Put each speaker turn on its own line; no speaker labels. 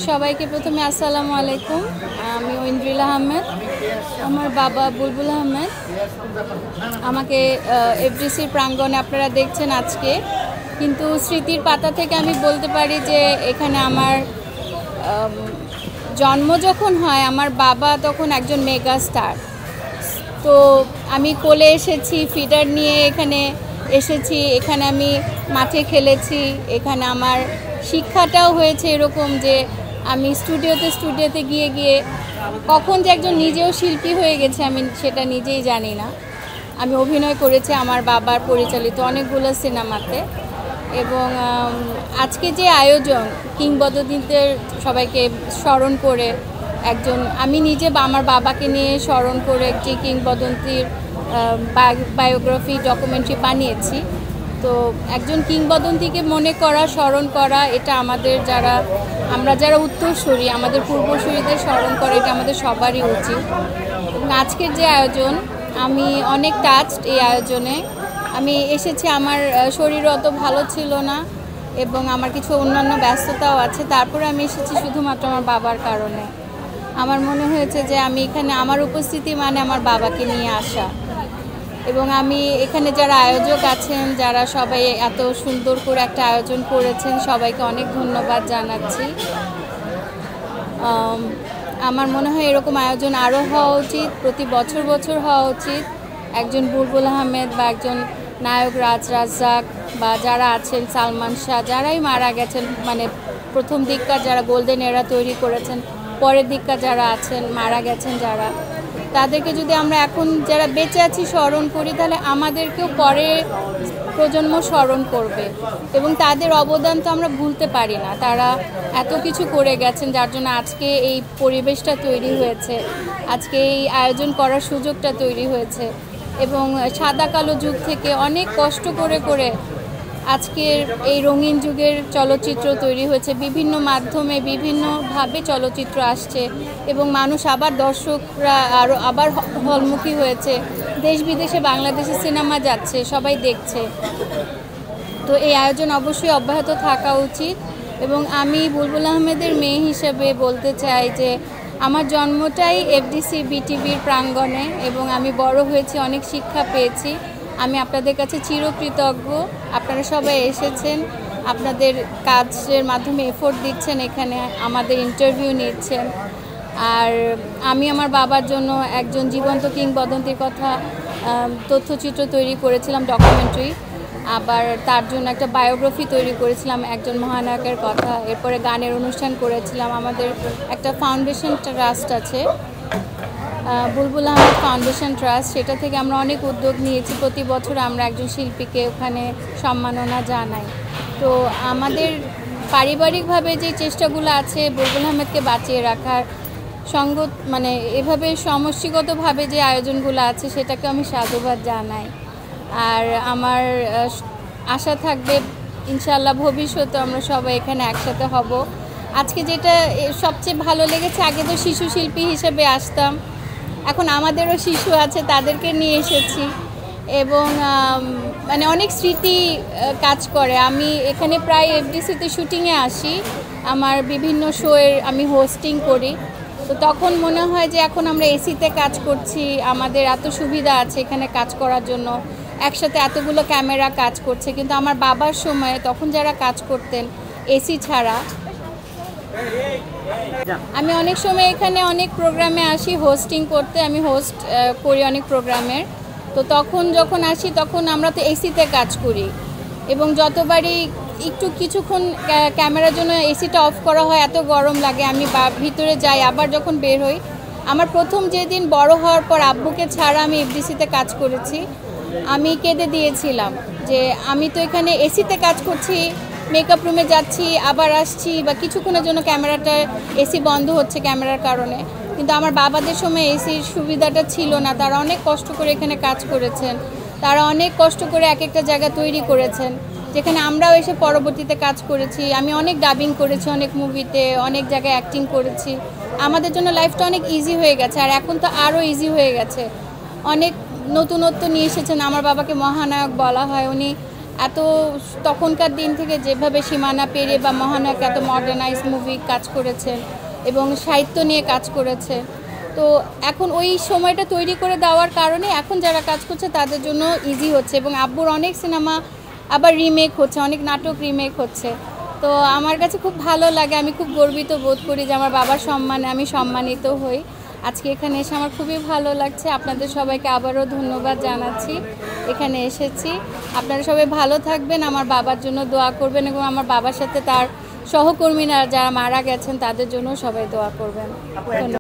সবাইকে প্রথমে আসসালামু আলাইকুম। আমি ঐন্দ্রিল আহমেদ। আমার বাবা বুলবুল আহমেদ আমাকে এফডিসির প্রাঙ্গণে আপনারা দেখছেন আজকে, কিন্তু স্মৃতির পাতা থেকে আমি বলতে পারি যে এখানে আমার জন্ম যখন হয় আমার বাবা তখন একজন মেগা স্টার। তো আমি কোলে এসেছি, ফিডার নিয়ে এখানে এসেছি, এখানে আমি মাঠে খেলেছি, এখানে আমার শিক্ষাটাও হয়েছে এরকম যে আমি স্টুডিওতে গিয়ে গিয়ে কখন যে একজন নিজেও শিল্পী হয়ে গেছে আমি সেটা নিজেই জানি না। আমি অভিনয় করেছি আমার বাবার পরিচালিত অনেকগুলো সিনেমাতে, এবং আজকে যে আয়োজন কিংবদন্তিদের সবাইকে স্মরণ করে একজন, আমি নিজে আমার বাবাকে নিয়ে স্মরণ করে একটি কিংবদন্তির বায়োগ্রাফি ডকুমেন্টারি বানিয়েছি। তো একজন কিংবদন্তিকে মনে করা, স্মরণ করা, এটা আমাদের আমরা যারা উত্তরসূরি, আমাদের পূর্বসূরিদের স্মরণ করা, এটা আমাদের সবারই উচিত। এবং আজকের যে আয়োজন, আমি অনেক টাচড এই আয়োজনে। আমি এসেছি, আমার শরীর অত ভালো ছিল না এবং আমার কিছু অন্যান্য ব্যস্ততাও আছে, তারপরে আমি এসেছি শুধুমাত্র আমার বাবার কারণে। আমার মনে হয়েছে যে আমি এখানে আমার উপস্থিতি মানে আমার বাবাকে নিয়ে আসা। এবং আমি এখানে যারা আয়োজক আছেন, যারা সবাই এত সুন্দর করে একটা আয়োজন করেছেন, সবাইকে অনেক ধন্যবাদ জানাচ্ছি। আমার মনে হয় এরকম আয়োজন আরও হওয়া উচিত, প্রতি বছর হওয়া উচিত। একজন বুলবুল আহমেদ বা একজন নায়ক রাজ্জাক বা যারা আছেন সালমান শাহ, যারাই মারা গেছেন, মানে প্রথম দিককার যারা গোল্ডেন এরা তৈরি করেছেন, পরের দিককার যারা আছেন মারা গেছেন যারা, তাদেরকে যদি আমরা এখন যারা বেঁচে আছি স্মরণ করি, তাহলে আমাদেরকেও পরে প্রজন্ম স্মরণ করবে এবং তাদের অবদান তো আমরা ভুলতে পারি না। তারা এত কিছু করে গেছেন যার জন্য আজকে এই পরিবেশটা তৈরি হয়েছে, আজকে এই আয়োজন করার সুযোগটা তৈরি হয়েছে। এবং সাদা কালো যুগ থেকে অনেক কষ্ট করে আজকের এই রঙিন যুগের চলচ্চিত্র তৈরি হয়েছে, বিভিন্ন মাধ্যমে বিভিন্নভাবে চলচ্চিত্র আসছে এবং মানুষ আবার, দর্শকরা আবার হলমুখী হয়েছে, দেশ বিদেশে বাংলাদেশে সিনেমা যাচ্ছে, সবাই দেখছে। তো এই আয়োজন অবশ্যই অব্যাহত থাকা উচিত। এবং আমি বুলবুল আহমেদের মেয়ে হিসেবে বলতে চাই যে আমার জন্মটাই এফডিসি বিটিভির প্রাঙ্গণে এবং আমি বড় হয়েছি, অনেক শিক্ষা পেয়েছি। আমি আপনাদের কাছে চিরকৃতজ্ঞ। আপনারা সবাই এসেছেন, আপনাদের কাজের মাধ্যমে এফোর্ট দিচ্ছেন, এখানে আমাদের ইন্টারভিউ নিচ্ছেন। আর আমি আমার বাবার জন্য একজন জীবন্ত কিংবদন্তির কথা তথ্যচিত্র তৈরি করেছিলাম, ডকুমেন্টারি। আবার তার জন্য একটা বায়োগ্রাফি তৈরি করেছিলাম একজন মহানায়কের কথা। এরপরে গানের অনুষ্ঠান করেছিলাম। আমাদের একটা ফাউন্ডেশন ট্রাস্ট আছে, বুলবুল আহমেদ ফাউন্ডেশন ট্রাস্ট, সেটা থেকে আমরা অনেক উদ্যোগ নিয়েছি। প্রতি বছর আমরা একজন শিল্পীকে ওখানে সম্মাননা জানাই। তো আমাদের পারিবারিকভাবে যে চেষ্টাগুলো আছে বুলবুল আহমেদকে বাঁচিয়ে রাখার, মানে এভাবে সমষ্টিগতভাবে যে আয়োজনগুলো আছে সেটাকে আমি সাধুবাদ জানাই। আর আমার আশা থাকবে ইনশাআল্লাহ ভবিষ্যতে আমরা সবাই এখানে একসাথে হব। আজকে যেটা সবচেয়ে ভালো লেগেছে, আগে তো শিশু শিল্পী হিসেবে আসতাম, এখন আমাদেরও শিশু আছে, তাদেরকে নিয়ে এসেছি এবং মানে অনেক স্মৃতি কাজ করে। আমি এখানে প্রায় এফডিসিতে শুটিংয়ে আসি, আমার বিভিন্ন শোয়ের আমি হোস্টিং করি। তো তখন মনে হয় যে এখন আমরা এসিতে কাজ করছি, আমাদের এত সুবিধা আছে এখানে কাজ করার জন্য, একসাথে এতগুলো ক্যামেরা কাজ করছে। কিন্তু আমার বাবার সময়ে তখন যারা কাজ করতেন এসি ছাড়া, আমি অনেক সময় এখানে অনেক প্রোগ্রামে আসি হোস্টিং করতে, আমি হোস্ট করি অনেক প্রোগ্রামের। তো তখন যখন আসি তখন আমরা তো এসিতে কাজ করি এবং যতবারই কিছুক্ষণ ক্যামেরার জন্য এসিটা অফ করা হয় এত গরম লাগে, আমি ভিতরে যাই, আবার যখন বের হই। আমার প্রথম যেদিন বড় হওয়ার পর আব্বুকে ছাড়া আমি এফডিসিতে কাজ করেছি, আমি কেঁদে দিয়েছিলাম যে আমি তো এখানে এসিতে কাজ করছি, মেকআপ রুমে যাচ্ছি আবার আসছি, বা কিছুক্ষণের জন্য ক্যামেরাটা এসি বন্ধ হচ্ছে ক্যামেরার কারণে, কিন্তু আমার বাবাদের সময় এসির সুবিধাটা ছিল না। তারা অনেক কষ্ট করে এখানে কাজ করেছেন, তারা অনেক কষ্ট করে এক একটা জায়গা তৈরি করেছেন, যেখানে আমরাও এসে পরবর্তীতে কাজ করেছি। আমি অনেক ডাবিং করেছি, অনেক মুভিতে, অনেক জায়গায় অ্যাক্টিং করেছি। আমাদের জন্য লাইফটা অনেক ইজি হয়ে গেছে, আর এখন তো আরও ইজি হয়ে গেছে। অনেক নতুনত্ব নিয়ে এসেছেন। আমার বাবাকে মহানায়ক বলা হয়, উনি এত তখনকার দিন থেকে যেভাবে সীমানা পেরিয়ে বা মহানায়ক এত মডার্নাইজ মুভি কাজ করেছেন এবং সাহিত্য নিয়ে কাজ করেছে, তো এখন ওই সময়টা তৈরি করে দেওয়ার কারণে এখন যারা কাজ করছে তাদের জন্য ইজি হচ্ছে এবং আব্বুর অনেক সিনেমা আবার রিমেক হচ্ছে, অনেক নাটক রিমেক হচ্ছে। তো আমার কাছে খুব ভালো লাগে, আমি খুব গর্বিত বোধ করি যে আমার বাবার সম্মানে আমি সম্মানিত হই। আজকে এখানে এসে আমার খুবই ভালো লাগছে। আপনাদের সবাইকে আবারও ধন্যবাদ জানাচ্ছি, এখানে এসেছি। আপনারা সবাই ভালো থাকবেন, আমার বাবার জন্য দোয়া করবেন এবং আমার বাবার সাথে তার সহকর্মীরা যারা মারা গেছেন তাদের জন্য সবাই দোয়া করবেন। ধন্যবাদ।